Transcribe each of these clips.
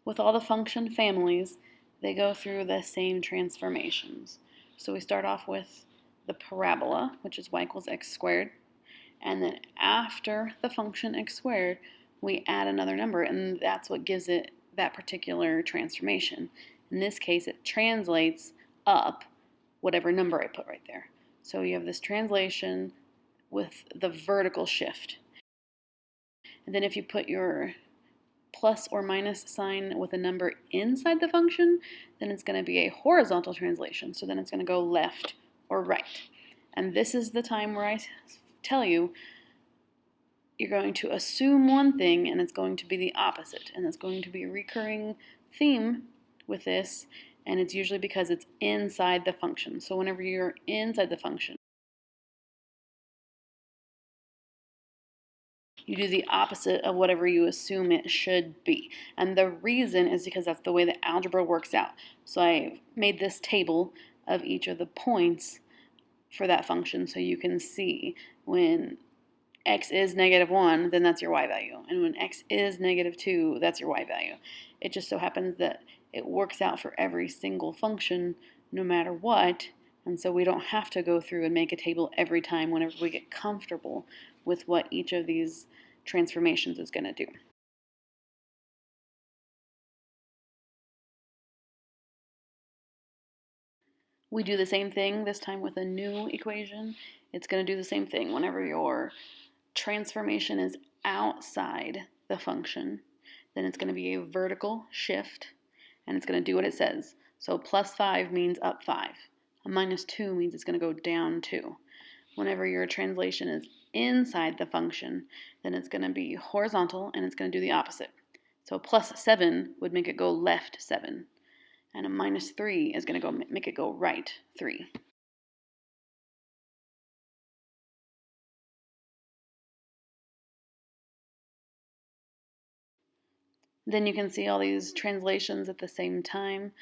With all the function families, they go through the same transformations. So we start off with the parabola, which is y equals x squared. And then after the function x squared, we add another number, and that's what gives it that particular transformation. In this case, it translates up whatever number I put right there. So you have this translation with the vertical shift. And then if you put your plus or minus sign with a number inside the function, then it's going to be a horizontal translation. So then it's going to go left or right. And this is the time where I tell you you're going to assume one thing and it's going to be the opposite. And that's going to be a recurring theme with this, and it's usually because it's inside the function. So whenever you're inside the function, you do the opposite of whatever you assume it should be. And the reason is because that's the way the algebra works out. So I made this table of each of the points for that function so you can see when x is -1, then that's your y value. And when x is -2, that's your y value. It just so happens that it works out for every single function no matter what. And so we don't have to go through and make a table every time whenever we get comfortable with what each of these transformations is going to do. We do the same thing this time with a new equation. It's going to do the same thing whenever your transformation is outside the function. Then it's going to be a vertical shift, and it's going to do what it says. So +5 means up 5. A -2 means it's going to go down 2. Whenever your translation is inside the function, then it's going to be horizontal, and it's going to do the opposite. So +7 would make it go left 7, and a -3 is going to make it go right 3. Then you can see all these translations at the same time.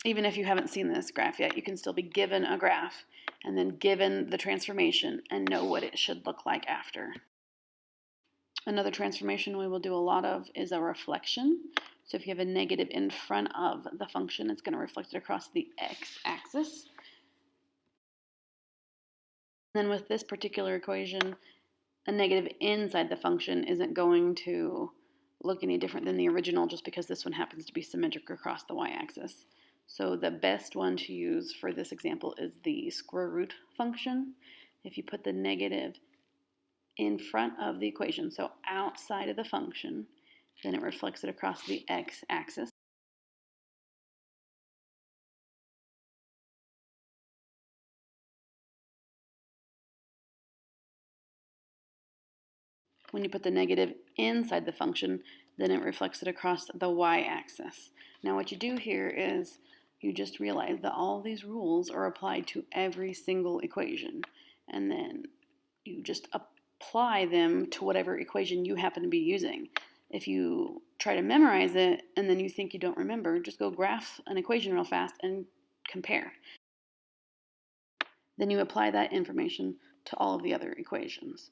Even if you haven't seen this graph yet, you can still be given a graph and then given the transformation and know what it should look like after. Another transformation we will do a lot of is a reflection. So if you have a negative in front of the function, it's going to reflect it across the x-axis. Then with this particular equation, a negative inside the function isn't going to look any different than the original just because this one happens to be symmetric across the y-axis. So the best one to use for this example is the square root function. If you put the negative in front of the equation, so outside of the function, then it reflects it across the x-axis. When you put the negative inside the function, then it reflects it across the y-axis. Now what you do here is you just realize that all these rules are applied to every single equation, and then you just apply them to whatever equation you happen to be using. If you try to memorize it and then you think you don't remember, just go graph an equation real fast and compare. Then you apply that information to all of the other equations.